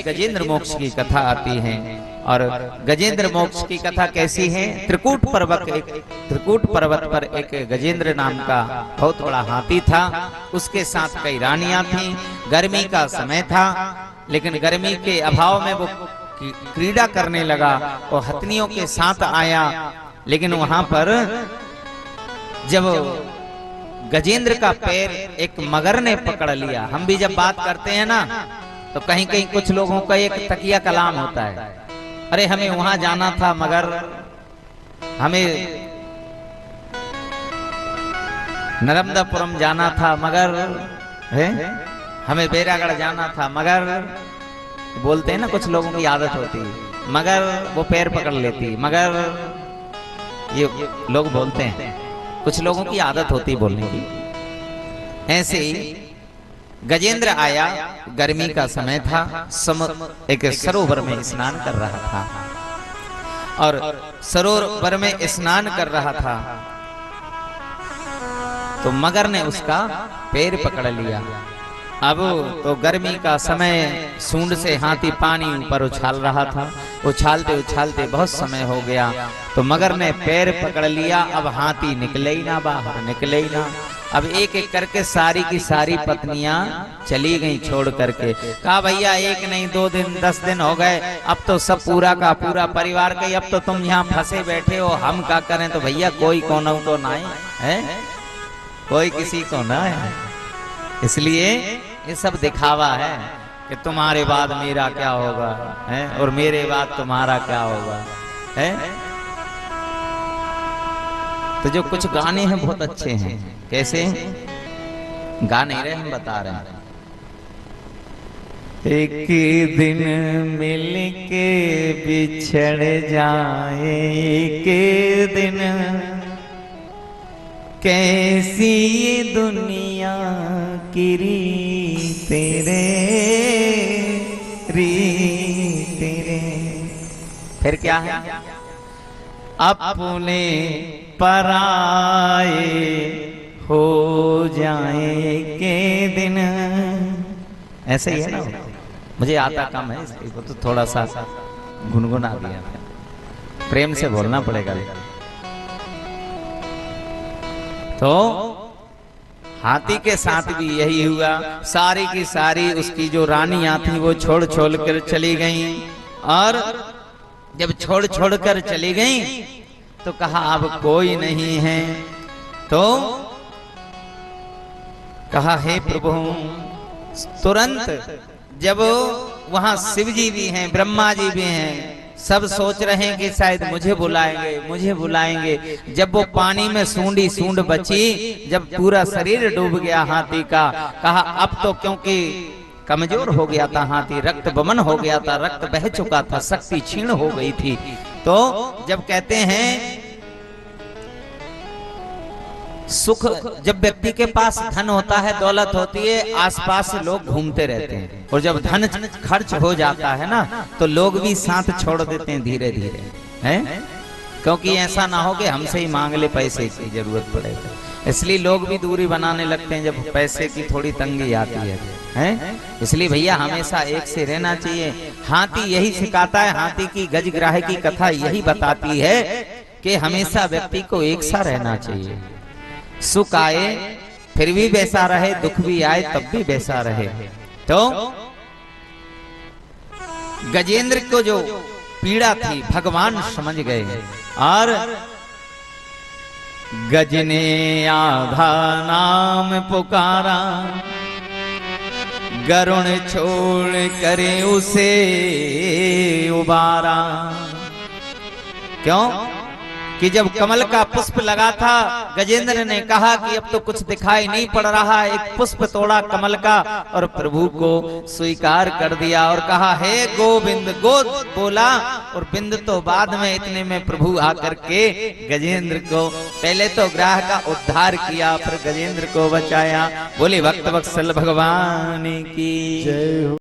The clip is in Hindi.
गजेंद्र मोक्ष की कथा आती है। और गजेंद्र मोक्ष की कथा कैसी है? त्रिकूट पर्वत पर एक गजेंद्र नाम का बहुत बड़ा हाथी था। उसके साथ कई रानियां थीं। गर्मी का समय था, लेकिन गर्मी के अभाव में वो क्रीड़ा करने लगा और हथनियों के साथ आया। लेकिन वहां पर जब गजेंद्र का पैर एक मगर ने पकड़ लिया। हम भी जब बात करते हैं ना, तो कहीं कहीं कुछ लोगों का एक तकिया कलाम होता है, अरे हमें वहां जाना था मगर, हमें नर्मदापुरम जाना था मगर, है हमें बैरागढ़ जाना था मगर, बोलते हैं ना, कुछ लोगों की आदत होती है मगर, वो पैर पकड़ लेती मगर, ये लोग बोलते हैं, कुछ लोगों की आदत होती बोलने की। ऐसे ही गजेंद्र आया, गर्मी का समय था, एक सरोवर में स्नान कर रहा था। और सरोवर में स्नान कर रहा था तो मगर ने उसका पैर पकड़ लिया। अब तो गर्मी का समय, सूंड से हाथी पानी ऊपर उछाल रहा था। उछालते उछालते बहुत समय हो गया, तो मगर ने पैर पकड़ लिया। अब हाथी निकले ही ना बाहर, निकले ही ना। अब एक एक करके सारी की सारी पत्नियां चली गईं छोड़ करके। कहा भैया 1 नहीं 2 दिन 10 दिन हो गए, अब तो सब पूरा का पूरा परिवार गई, अब तो तुम यहाँ फंसे बैठे हो, हम क्या करें? तो भैया कोई कोनों को ना है, कोई किसी को ना है। इसलिए ये सब दिखावा है कि तुम्हारे बाद मेरा क्या होगा, है, और मेरे बाद तुम्हारा क्या होगा, है। तो जो कुछ गाने हैं बहुत अच्छे हैं। कैसे गा नहीं रहे, हम बता रहे हैं। एक दिन मिल के बिछड़ जाए, एक दिन कैसी ये दुनिया की तेरे तेरे। फिर क्या है? अपने पराए हो जाए के दिन। ऐसे ही है ना, मुझे आता कम है इसलिए तो थोड़ा सा गुनगुना दिया, प्रेम से बोलना पड़ेगा। तो हाथी के साथ भी यही हुआ। सारी की सारी उसकी जो रानियां थी वो छोड़ छोड़ कर चली गईं। और जब छोड़ छोड़ कर चली गईं तो कहा अब कोई नहीं है। तो कहा हे प्रभु, तुरंत जब वहां शिव जी भी हैं, ब्रह्मा जी भी हैं, सब सोच रहे हैं कि शायद मुझे बुलाएंगे, मुझे बुलाएंगे। जब वो पानी में सूंड बची, जब पूरा शरीर डूब गया हाथी का, कहा अब तो, क्योंकि कमजोर हो गया था हाथी, रक्त बमन हो गया था, रक्त बह चुका था, शक्ति क्षीण हो गई थी। तो जब कहते हैं सुख, जब व्यक्ति के पास धन होता है, दौलत होती है, आसपास लोग घूमते रहते हैं, और जब धन खर्च हो जाता है ना, तो लोग भी साथ छोड़ देते हैं धीरे धीरे, हैं? क्योंकि ऐसा ना हो कि हमसे ही मांग ले, पैसे की जरूरत पड़े। इसलिए लोग भी दूरी बनाने लगते हैं जब पैसे की थोड़ी तंगी आती है, हैं? इसलिए भैया हमेशा एक से रहना चाहिए। हाथी यही सिखाता है, हाथी की गजग्राह की कथा यही बताती है कि हमेशा व्यक्ति को एक सा रहना चाहिए। सुख आए फिर भी वैसा रहे, दुख भी आए तब भी वैसा रहे। तो गजेंद्र को जो पीड़ा थी भगवान समझ गए, और गज ने आधा नाम पुकारा, गरुण छोड़ करे उसे उबारा। क्यों? कि जब कमल का पुष्प लगा था, गजेंद्र ने कहा कि अब तो कुछ दिखाई नहीं पड़ रहा, एक पुष्प तोड़ा कमल का और प्रभु को स्वीकार कर दिया और कहा हे गोविंद, गो बोला और बिंद तो बाद में, इतने में प्रभु आकर के गजेंद्र को पहले तो ग्राह का उद्धार किया, फिर गजेंद्र को बचाया। बोले भक्त वत्सल भगवान की जय हो।